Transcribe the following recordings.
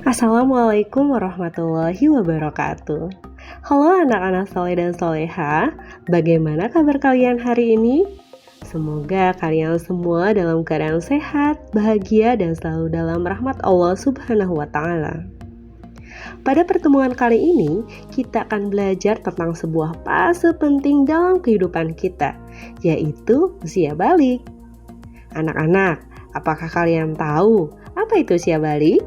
Assalamualaikum warahmatullahi wabarakatuh. Halo anak-anak soleh dan soleha, bagaimana kabar kalian hari ini? Semoga kalian semua dalam keadaan sehat, bahagia, dan selalu dalam rahmat Allah Subhanahu wa Ta'ala. Pada pertemuan kali ini, kita akan belajar tentang sebuah fase penting dalam kehidupan kita, yaitu usia balik. Anak-anak, apakah kalian tahu apa itu usia balik?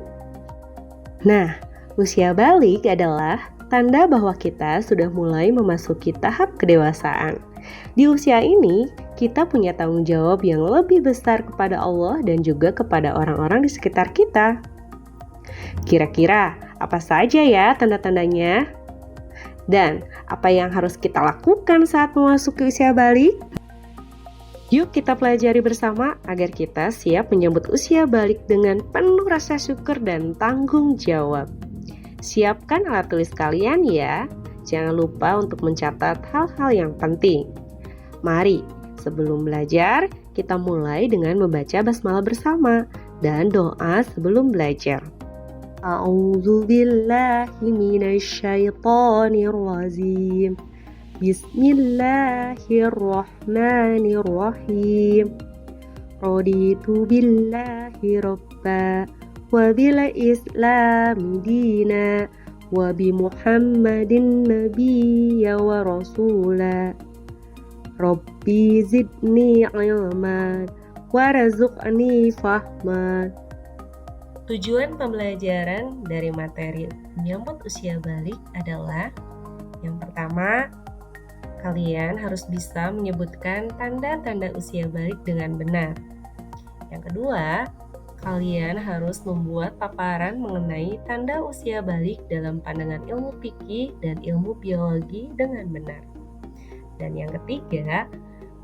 Nah, usia balik adalah tanda bahwa kita sudah mulai memasuki tahap kedewasaan. Di usia ini, kita punya tanggung jawab yang lebih besar kepada Allah dan juga kepada orang-orang di sekitar kita. Kira-kira apa saja ya tanda-tandanya? Dan apa yang harus kita lakukan saat memasuki usia balik? Yuk kita pelajari bersama agar kita siap menyambut usia balik dengan penuh rasa syukur dan tanggung jawab. Siapkan alat tulis kalian ya. Jangan lupa untuk mencatat hal-hal yang penting. Mari, sebelum belajar, kita mulai dengan membaca basmalah bersama dan doa sebelum belajar. A'udzu billahi minasyaitonir rajim. Bismillahirrahmanirrahim. Raditu billahi rabba wa bil islami dina wa bi Muhammadin nabiyya wa rasula. Rabbi zidni ilman warzuqni fahman. Tujuan pembelajaran dari materi menyambut usia balik adalah yang pertama, kalian harus bisa menyebutkan tanda-tanda usia balik dengan benar. Yang kedua, kalian harus membuat paparan mengenai tanda usia balik dalam pandangan ilmu fikih dan ilmu biologi dengan benar. Dan yang ketiga,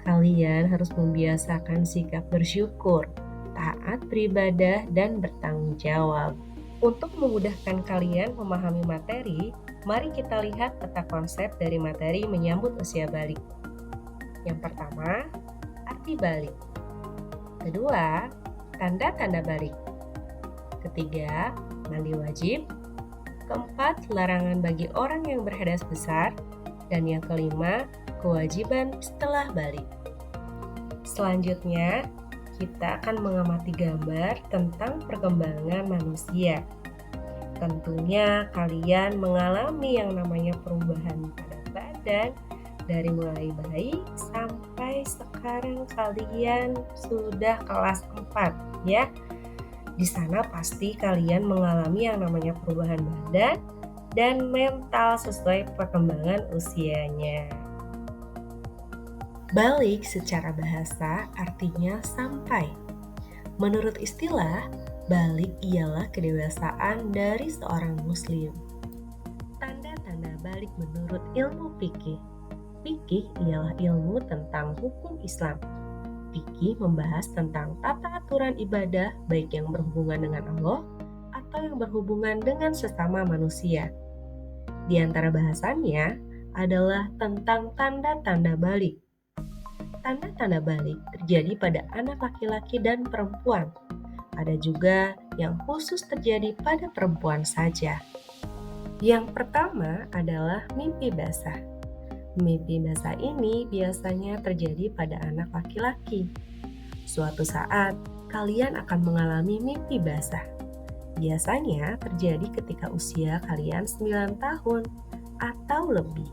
kalian harus membiasakan sikap bersyukur, taat beribadah, dan bertanggung jawab. Untuk memudahkan kalian memahami materi, mari kita lihat peta konsep dari materi menyambut usia balik. Yang pertama, arti balik. Kedua, tanda-tanda balik. Ketiga, mandi wajib. Keempat, larangan bagi orang yang berhadas besar. Dan yang kelima, kewajiban setelah balik. Selanjutnya, kita akan mengamati gambar tentang perkembangan manusia. Tentunya kalian mengalami yang namanya perubahan pada badan dari mulai bayi sampai sekarang kalian sudah kelas 4 ya. Di sana pasti kalian mengalami yang namanya perubahan badan dan mental sesuai perkembangan usianya. Balik secara bahasa artinya sampai. Menurut istilah, balik ialah kedewasaan dari seorang muslim. Tanda-tanda balik menurut ilmu fikih. Fikih ialah ilmu tentang hukum Islam. Fikih membahas tentang tata aturan ibadah baik yang berhubungan dengan Allah atau yang berhubungan dengan sesama manusia. Di antara bahasannya adalah tentang tanda-tanda balik. Tanda-tanda balik terjadi pada anak laki-laki dan perempuan. Ada juga yang khusus terjadi pada perempuan saja. Yang pertama adalah mimpi basah. Mimpi basah ini biasanya terjadi pada anak laki-laki. Suatu saat, kalian akan mengalami mimpi basah. Biasanya terjadi ketika usia kalian 9 tahun atau lebih.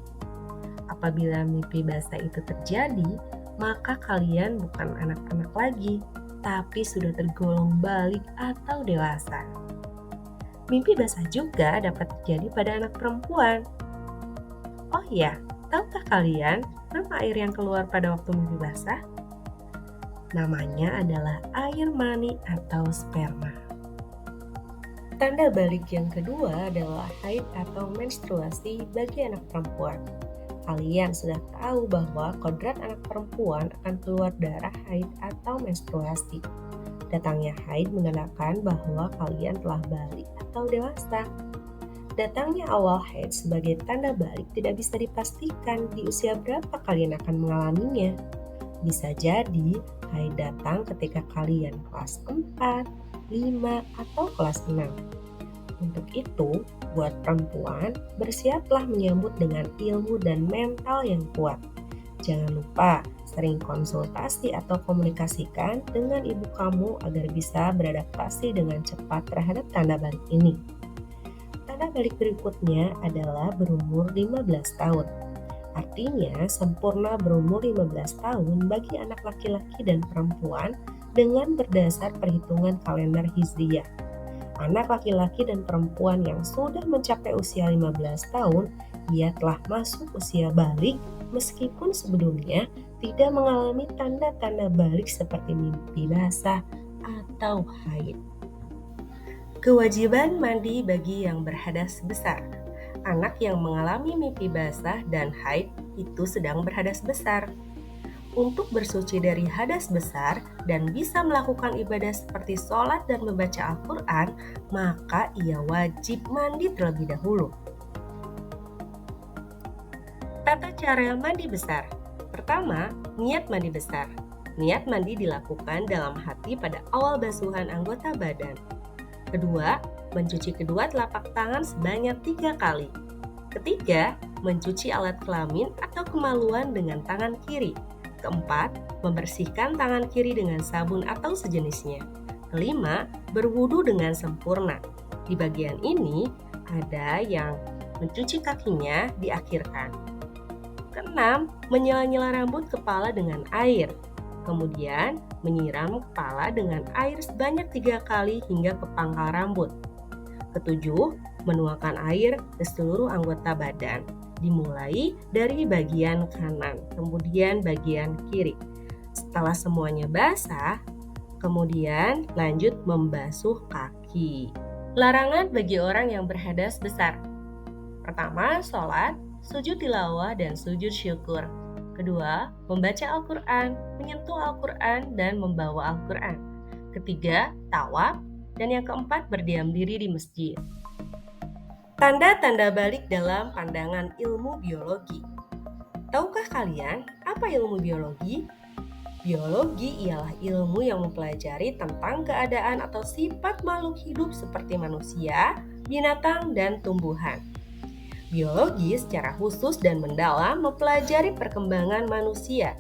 Apabila mimpi basah itu terjadi, maka kalian bukan anak-anak lagi, tapi sudah tergolong balik atau dewasa. Mimpi basah juga dapat terjadi pada anak perempuan. Oh ya, tahukah kalian nama air yang keluar pada waktu mimpi basah? Namanya adalah air mani atau sperma. Tanda balik yang kedua adalah haid atau menstruasi bagi anak perempuan. Kalian sudah tahu bahwa kodrat anak perempuan akan keluar darah haid atau menstruasi. Datangnya haid menandakan bahwa kalian telah balik atau dewasa. Datangnya awal haid sebagai tanda balik tidak bisa dipastikan di usia berapa kalian akan mengalaminya. Bisa jadi haid datang ketika kalian kelas 4, 5, atau kelas 6. Untuk itu, buat perempuan, bersiaplah menyambut dengan ilmu dan mental yang kuat. Jangan lupa sering konsultasi atau komunikasikan dengan ibu kamu agar bisa beradaptasi dengan cepat terhadap tanda balik ini. Tanda balik berikutnya adalah berumur 15 tahun. Artinya, sempurna berumur 15 tahun bagi anak laki-laki dan perempuan dengan berdasar perhitungan kalender Hijriyah. Anak laki-laki dan perempuan yang sudah mencapai usia 15 tahun, ia telah masuk usia balik meskipun sebelumnya tidak mengalami tanda-tanda balik seperti mimpi basah atau haid. Kewajiban mandi bagi yang berhadas besar. Anak yang mengalami mimpi basah dan haid itu sedang berhadas besar. Untuk bersuci dari hadas besar dan bisa melakukan ibadah seperti sholat dan membaca Al-Quran, maka ia wajib mandi terlebih dahulu. Tata cara mandi besar. Pertama, niat mandi besar. Niat mandi dilakukan dalam hati pada awal basuhan anggota badan. Kedua, mencuci kedua telapak tangan sebanyak 3 kali. Ketiga, mencuci alat kelamin atau kemaluan dengan tangan kiri. Keempat, membersihkan tangan kiri dengan sabun atau sejenisnya. Kelima, berwudu dengan sempurna. Di bagian ini, ada yang mencuci kakinya diakhirkan. Keenam, menyela-nyela rambut kepala dengan air. Kemudian, menyiram kepala dengan air sebanyak 3 kali hingga ke pangkal rambut. Ketujuh, menuangkan air ke seluruh anggota badan. Dimulai dari bagian kanan, kemudian bagian kiri. Setelah semuanya basah, kemudian lanjut membasuh kaki. Larangan bagi orang yang berhadas besar. Pertama, sholat, sujud tilawah, dan sujud syukur. Kedua, membaca Al-Quran, menyentuh Al-Quran, dan membawa Al-Quran. Ketiga, tawaf. Dan yang keempat, berdiam diri di masjid. Tanda-tanda balik dalam pandangan ilmu biologi. Tahukah kalian apa ilmu biologi? Biologi ialah ilmu yang mempelajari tentang keadaan atau sifat makhluk hidup seperti manusia, binatang, dan tumbuhan. Biologi secara khusus dan mendalam mempelajari perkembangan manusia.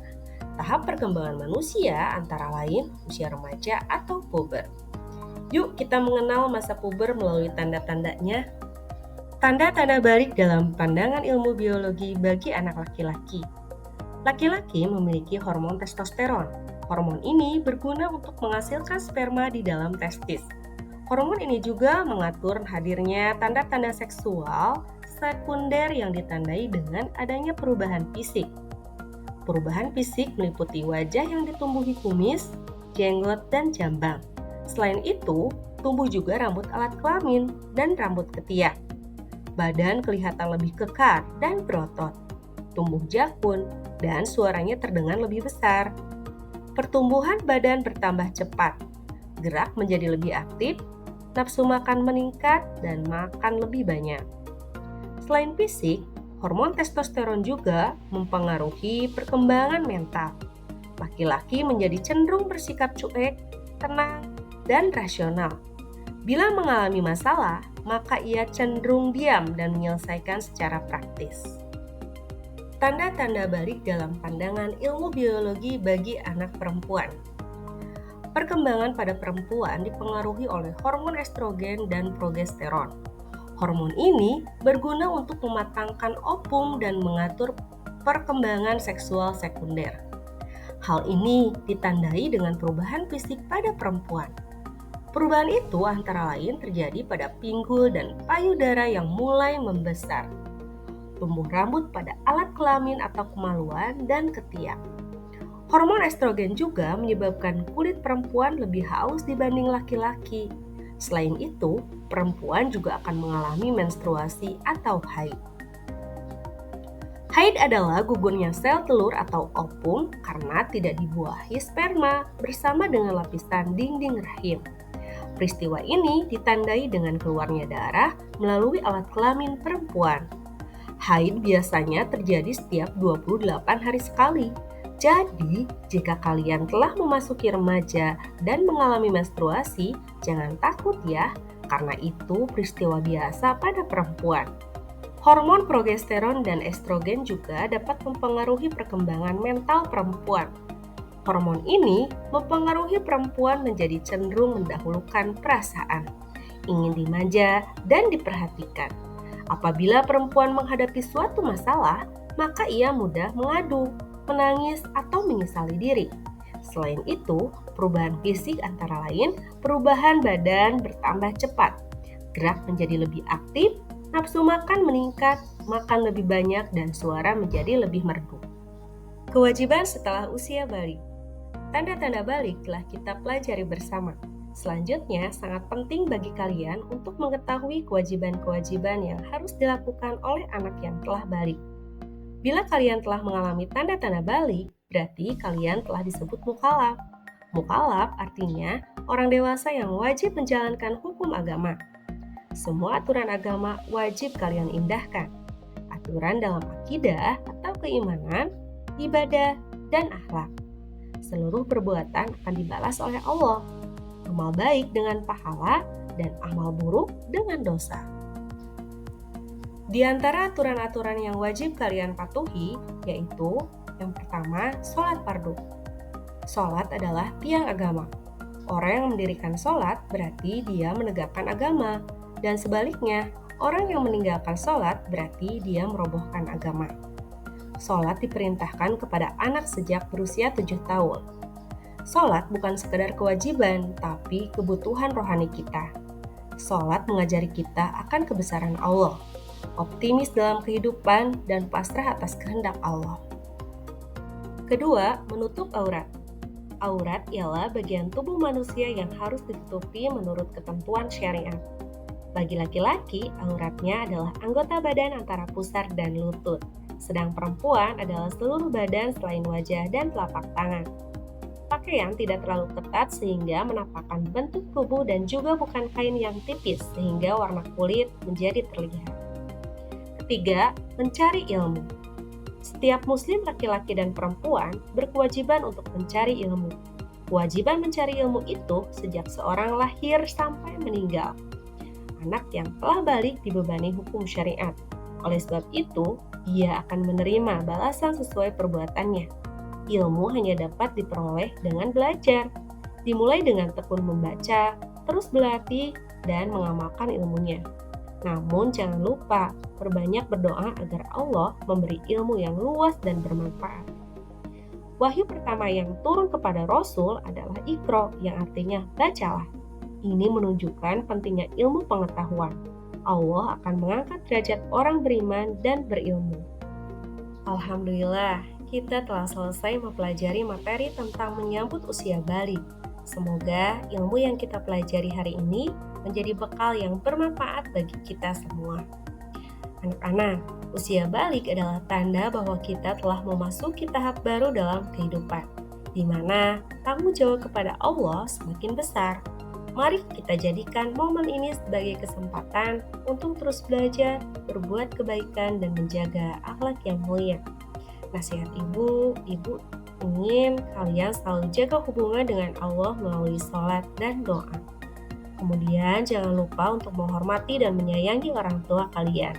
Tahap perkembangan manusia antara lain usia remaja atau puber. Yuk kita mengenal masa puber melalui tanda-tandanya. Tanda-tanda balik dalam pandangan ilmu biologi bagi anak laki-laki. Laki-laki memiliki hormon testosteron. Hormon ini berguna untuk menghasilkan sperma di dalam testis. Hormon ini juga mengatur hadirnya tanda-tanda seksual sekunder yang ditandai dengan adanya perubahan fisik. Perubahan fisik meliputi wajah yang ditumbuhi kumis, jenggot, dan jambang. Selain itu, tumbuh juga rambut alat kelamin dan rambut ketiak. Badan kelihatan lebih kekar dan berotot, tumbuh jakun, dan suaranya terdengar lebih besar. Pertumbuhan badan bertambah cepat, gerak menjadi lebih aktif, nafsu makan meningkat, dan makan lebih banyak. Selain fisik, hormon testosteron juga mempengaruhi perkembangan mental. Laki-laki menjadi cenderung bersikap cuek, tenang, dan rasional. Bila mengalami masalah, maka ia cenderung diam dan menyelesaikan secara praktis. Tanda-tanda balik dalam pandangan ilmu biologi bagi anak perempuan. Perkembangan pada perempuan dipengaruhi oleh hormon estrogen dan progesteron. Hormon ini berguna untuk mematangkan ovum dan mengatur perkembangan seksual sekunder. Hal ini ditandai dengan perubahan fisik pada perempuan. Perubahan itu antara lain terjadi pada pinggul dan payudara yang mulai membesar, tumbuh rambut pada alat kelamin atau kemaluan, dan ketiak. Hormon estrogen juga menyebabkan kulit perempuan lebih halus dibanding laki-laki. Selain itu, perempuan juga akan mengalami menstruasi atau haid. Haid adalah gugurnya sel telur atau ovum karena tidak dibuahi sperma bersama dengan lapisan dinding rahim. Peristiwa ini ditandai dengan keluarnya darah melalui alat kelamin perempuan. Haid biasanya terjadi setiap 28 hari sekali. Jadi, jika kalian telah memasuki remaja dan mengalami menstruasi, jangan takut ya, Karena itu peristiwa biasa pada perempuan. Hormon progesteron dan estrogen juga dapat mempengaruhi perkembangan mental perempuan. Hormon ini mempengaruhi perempuan menjadi cenderung mendahulukan perasaan, ingin dimanja dan diperhatikan. Apabila perempuan menghadapi suatu masalah, maka ia mudah mengadu, menangis, atau menyesali diri. Selain itu, perubahan fisik antara lain perubahan badan bertambah cepat, gerak menjadi lebih aktif, nafsu makan meningkat, makan lebih banyak, dan suara menjadi lebih merdu. Kewajiban setelah usia balik. Tanda-tanda balik telah kita pelajari bersama. Selanjutnya, sangat penting bagi kalian untuk mengetahui kewajiban-kewajiban yang harus dilakukan oleh anak yang telah balik. Bila kalian telah mengalami tanda-tanda balik, berarti kalian telah disebut mukallaf. Mukallaf artinya orang dewasa yang wajib menjalankan hukum agama. Semua aturan agama wajib kalian indahkan. Aturan dalam akidah atau keimanan, ibadah, dan akhlak. Seluruh perbuatan akan dibalas oleh Allah. Amal baik dengan pahala dan amal buruk dengan dosa. Di antara aturan-aturan yang wajib kalian patuhi, yaitu yang pertama, sholat fardu. Sholat adalah tiang agama. Orang yang mendirikan sholat berarti dia menegakkan agama, dan sebaliknya, orang yang meninggalkan sholat berarti dia merobohkan agama. Sholat diperintahkan kepada anak sejak berusia 7 tahun. Sholat bukan sekedar kewajiban, tapi kebutuhan rohani kita. Sholat mengajari kita akan kebesaran Allah, optimis dalam kehidupan, dan pasrah atas kehendak Allah. Kedua, menutup aurat. Aurat ialah bagian tubuh manusia yang harus ditutupi menurut ketentuan syariat. Bagi laki-laki, auratnya adalah anggota badan antara pusar dan lutut. Sedang perempuan adalah seluruh badan selain wajah dan telapak tangan. Pakaian tidak terlalu ketat sehingga menampakkan bentuk tubuh dan juga bukan kain yang tipis sehingga warna kulit menjadi terlihat. Ketiga, mencari ilmu. Setiap muslim laki-laki dan perempuan berkewajiban untuk mencari ilmu. Kewajiban mencari ilmu itu sejak seorang lahir sampai meninggal. Anak yang telah balik dibebani hukum syariat. Oleh sebab itu, ia akan menerima balasan sesuai perbuatannya. Ilmu hanya dapat diperoleh dengan belajar. Dimulai dengan tekun membaca, terus berlatih, dan mengamalkan ilmunya. Namun jangan lupa, perbanyak berdoa agar Allah memberi ilmu yang luas dan bermanfaat. Wahyu pertama yang turun kepada Rasul adalah Iqra, yang artinya bacalah. Ini menunjukkan pentingnya ilmu pengetahuan. Allah akan mengangkat derajat orang beriman dan berilmu. Alhamdulillah, kita telah selesai mempelajari materi tentang menyambut usia balik. Semoga ilmu yang kita pelajari hari ini menjadi bekal yang bermanfaat bagi kita semua. Anak-anak, usia balik adalah tanda bahwa kita telah memasuki tahap baru dalam kehidupan, di mana tanggung jawab kepada Allah semakin besar. Mari kita jadikan momen ini sebagai kesempatan untuk terus belajar, berbuat kebaikan, dan menjaga akhlak yang mulia. Nasihat ibu ingin kalian selalu jaga hubungan dengan Allah melalui sholat dan doa. Kemudian jangan lupa untuk menghormati dan menyayangi orang tua kalian.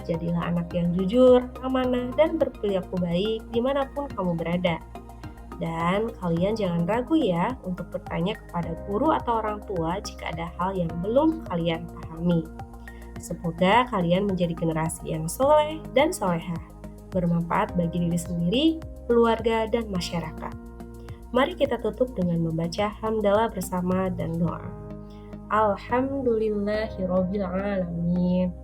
Jadilah anak yang jujur, amanah, dan berperilaku baik dimanapun kamu berada. Dan kalian jangan ragu ya untuk bertanya kepada guru atau orang tua jika ada hal yang belum kalian pahami. Semoga kalian menjadi generasi yang soleh dan solehah, bermanfaat bagi diri sendiri, keluarga, dan masyarakat. Mari kita tutup dengan membaca hamdalah bersama dan doa. Alhamdulillahirabbil alamin.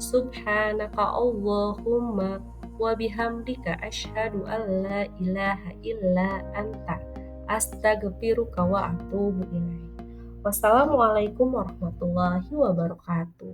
Subhanaka Allahumma wa bihamdika asyhadu an la ilaha illa anta astaghfiruka wa atubu ilaik. Wassalamualaikum warahmatullahi wabarakatuh.